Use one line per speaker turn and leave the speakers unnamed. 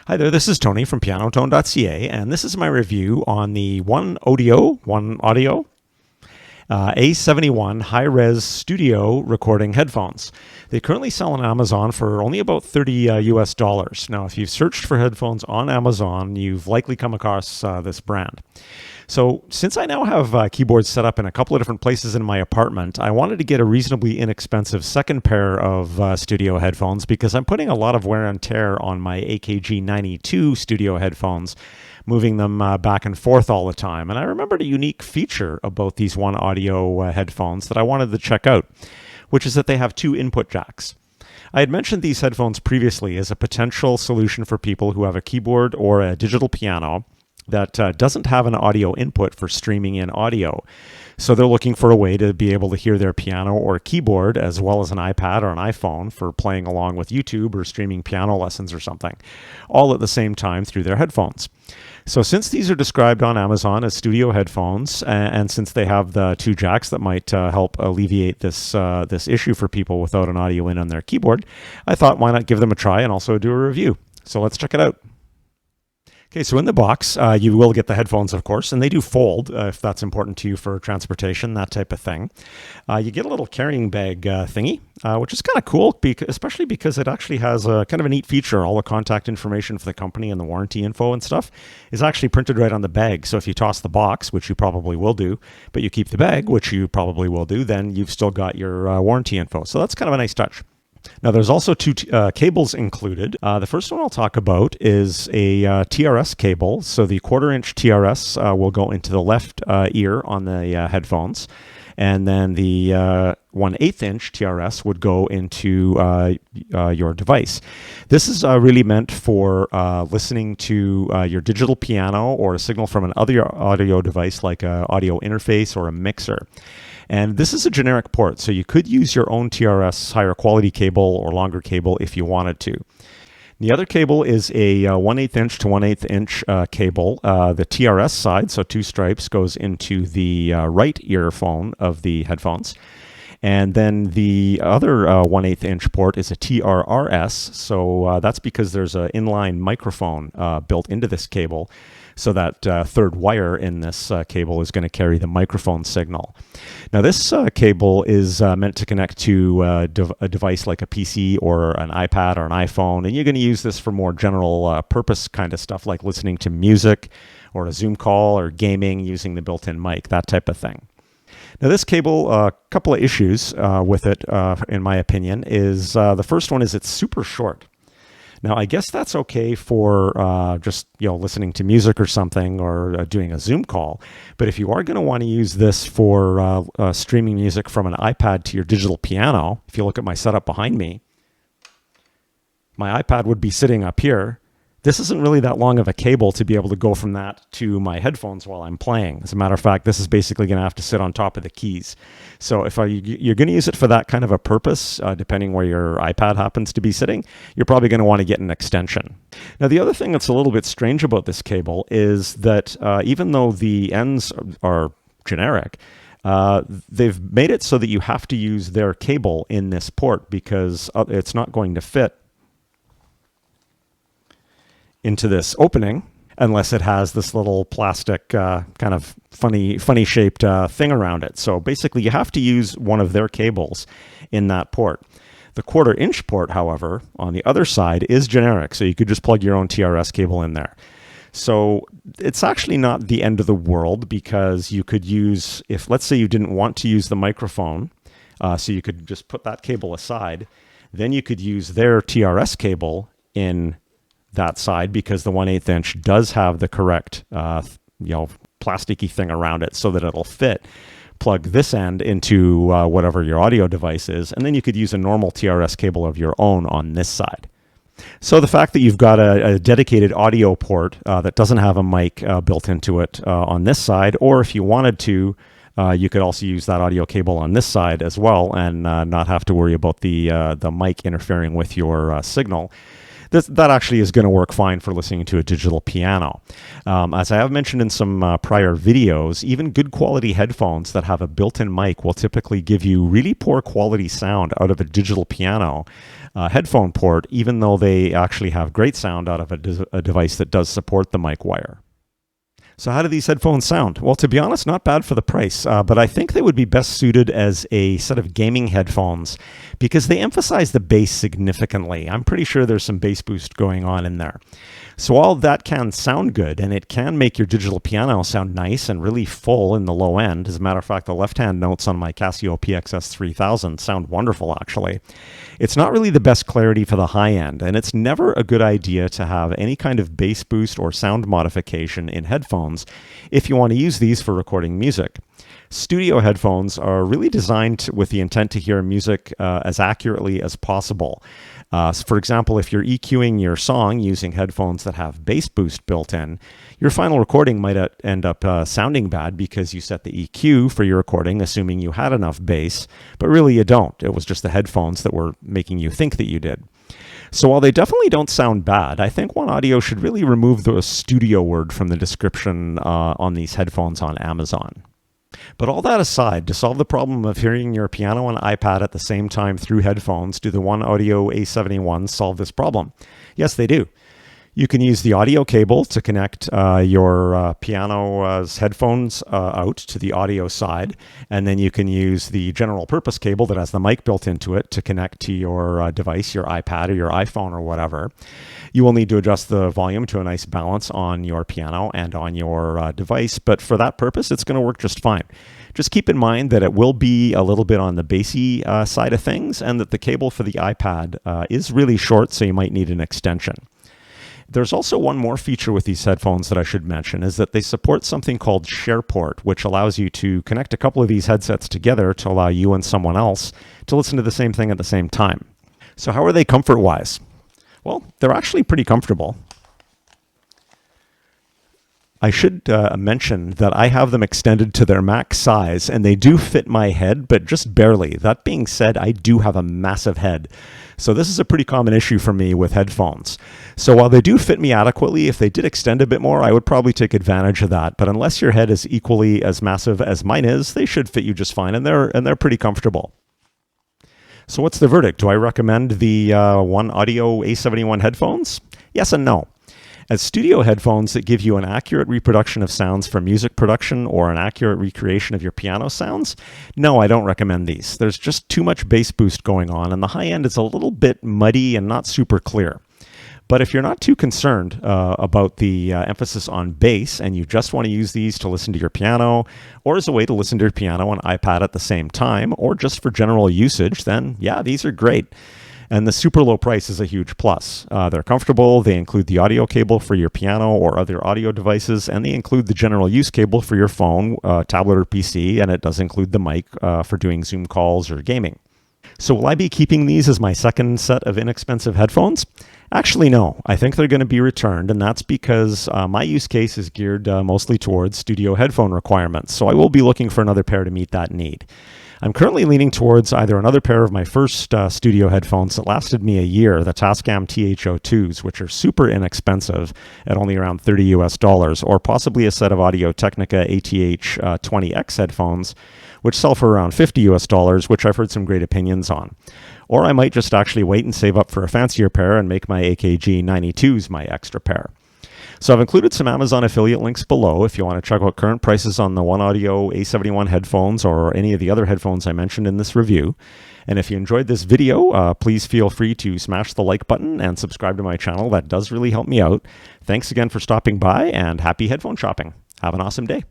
Hi there, this is Tony from pianotone.ca, and this is my review on the OneOdio A71 high-res studio recording headphones. They currently sell on Amazon for only about $30 US. Now, if you've searched for headphones on Amazon, you've likely come across this brand. So since I now have keyboards set up in a couple of different places in my apartment, I wanted to get a reasonably inexpensive second pair of studio headphones because I'm putting a lot of wear and tear on my AKG 92 studio headphones, moving them back and forth all the time. And I remembered a unique feature about these OneOdio headphones that I wanted to check out, which is that they have two input jacks. I had mentioned these headphones previously as a potential solution for people who have a keyboard or a digital piano that doesn't have an audio input for streaming in audio. So they're looking for a way to be able to hear their piano or keyboard as well as an iPad or an iPhone for playing along with YouTube or streaming piano lessons or something, all at the same time through their headphones. So since these are described on Amazon as studio headphones, and since they have the two jacks that might help alleviate this issue for people without an audio in on their keyboard, I thought why not give them a try and also do a review. So let's check it out. Okay, so in the box, you will get the headphones, of course, and they do fold if that's important to you for transportation, that type of thing. You get a little carrying bag thingy, which is kind of cool, especially because it actually has a kind of a neat feature. All the contact information for the company and the warranty info and stuff is actually printed right on the bag. So if you toss the box, which you probably will do, but you keep the bag, which you probably will do, then you've still got your warranty info. So that's kind of a nice touch. Now, there's also two cables included. The first one I'll talk about is a TRS cable. So the 1/4-inch TRS will go into the left ear on the headphones. And then the 1/8-inch TRS would go into your device. This is really meant for listening to your digital piano or a signal from an other audio device like an audio interface or a mixer. And this is a generic port, so you could use your own TRS higher quality cable or longer cable if you wanted to. The other cable is a 1/8-inch to 1/8-inch cable. The TRS side, so two stripes, goes into the right earphone of the headphones. And then the other 1/8-inch port is a TRRS, so that's because there's an inline microphone built into this cable. So that third wire in this cable is going to carry the microphone signal. Now this cable is meant to connect to a device like a PC or an iPad or an iPhone, and you're going to use this for more general purpose kind of stuff like listening to music or a Zoom call or gaming using the built-in mic, that type of thing. Now this cable, a couple of issues with it, in my opinion, is the first one is it's super short. Now, I guess that's okay for just listening to music or something or doing a Zoom call. But if you are going to want to use this for streaming music from an iPad to your digital piano, if you look at my setup behind me, my iPad would be sitting up here. This isn't really that long of a cable to be able to go from that to my headphones while I'm playing. As a matter of fact, this is basically going to have to sit on top of the keys. So if you're going to use it for that kind of a purpose, depending where your iPad happens to be sitting, you're probably going to want to get an extension. Now, the other thing that's a little bit strange about this cable is that even though the ends are generic, they've made it so that you have to use their cable in this port because it's not going to fit into this opening unless it has this little plastic kind of funny shaped thing around it. So basically you have to use one of their cables in that port. The 1/4-inch port, however, on the other side is generic, so you could just plug your own TRS cable in there. So it's actually not the end of the world because you could use, if let's say you didn't want to use the microphone, so you could just put that cable aside, then you could use their TRS cable in that side because the 1/8-inch does have the correct, plasticky thing around it so that it'll fit. Plug this end into whatever your audio device is, and then you could use a normal TRS cable of your own on this side. So the fact that you've got a dedicated audio port that doesn't have a mic built into it on this side, or if you wanted to, you could also use that audio cable on this side as well and not have to worry about the mic interfering with your signal. That actually is going to work fine for listening to a digital piano. As I have mentioned in some prior videos, even good quality headphones that have a built-in mic will typically give you really poor quality sound out of a digital piano headphone port, even though they actually have great sound out of a device that does support the mic wire. So how do these headphones sound? Well, to be honest, not bad for the price, but I think they would be best suited as a set of gaming headphones because they emphasize the bass significantly. I'm pretty sure there's some bass boost going on in there. So all that can sound good, and it can make your digital piano sound nice and really full in the low end. As a matter of fact, the left-hand notes on my Casio PXS 3000 sound wonderful, actually. It's not really the best clarity for the high end, and it's never a good idea to have any kind of bass boost or sound modification in headphones if you want to use these for recording music. Studio headphones are really designed with the intent to hear music as accurately as possible. So for example, if you're EQing your song using headphones that have bass boost built in, your final recording might end up sounding bad because you set the EQ for your recording assuming you had enough bass, but really you don't. It was just the headphones that were making you think that you did. So while they definitely don't sound bad, I think OneOdio should really remove the studio word from the description on these headphones on Amazon. But all that aside, to solve the problem of hearing your piano and iPad at the same time through headphones, do the OneOdio A71 solve this problem? Yes, they do. You can use the audio cable to connect your piano's headphones out to the audio side, and then you can use the general purpose cable that has the mic built into it to connect to your device, your iPad or your iPhone or whatever. You will need to adjust the volume to a nice balance on your piano and on your device, but for that purpose, it's going to work just fine. Just keep in mind that it will be a little bit on the bassy side of things, and that the cable for the iPad is really short, so you might need an extension. There's also one more feature with these headphones that I should mention, is that they support something called SharePort, which allows you to connect a couple of these headsets together to allow you and someone else to listen to the same thing at the same time. So how are they comfort-wise? Well, they're actually pretty comfortable. I should mention that I have them extended to their max size, and they do fit my head, but just barely. That being said, I do have a massive head. So this is a pretty common issue for me with headphones. So while they do fit me adequately, if they did extend a bit more, I would probably take advantage of that. But unless your head is equally as massive as mine is, they should fit you just fine, and they're pretty comfortable. So what's the verdict? Do I recommend the OneOdio A71 headphones? Yes and no. As studio headphones that give you an accurate reproduction of sounds for music production or an accurate recreation of your piano sounds, no, I don't recommend these. There's just too much bass boost going on, and the high end is a little bit muddy and not super clear. But if you're not too concerned about the emphasis on bass and you just want to use these to listen to your piano or as a way to listen to your piano and iPad at the same time or just for general usage, then yeah, these are great. And the super low price is a huge plus. They're comfortable, they include the audio cable for your piano or other audio devices, and they include the general use cable for your phone, tablet, or PC, and it does include the mic for doing Zoom calls or gaming. So will I be keeping these as my second set of inexpensive headphones? Actually, no. I think they're going to be returned, and that's because my use case is geared mostly towards studio headphone requirements, so I will be looking for another pair to meet that need. I'm currently leaning towards either another pair of my first studio headphones that lasted me a year, the Tascam TH02s, which are super inexpensive at only around $30 US, or possibly a set of Audio-Technica ATH20X headphones, which sell for around $50 US, which I've heard some great opinions on. Or I might just actually wait and save up for a fancier pair and make my AKG 92s my extra pair. So I've included some Amazon affiliate links below if you want to check out current prices on the OneOdio A71 headphones or any of the other headphones I mentioned in this review. And if you enjoyed this video, please feel free to smash the like button and subscribe to my channel. That does really help me out. Thanks again for stopping by, and happy headphone shopping. Have an awesome day.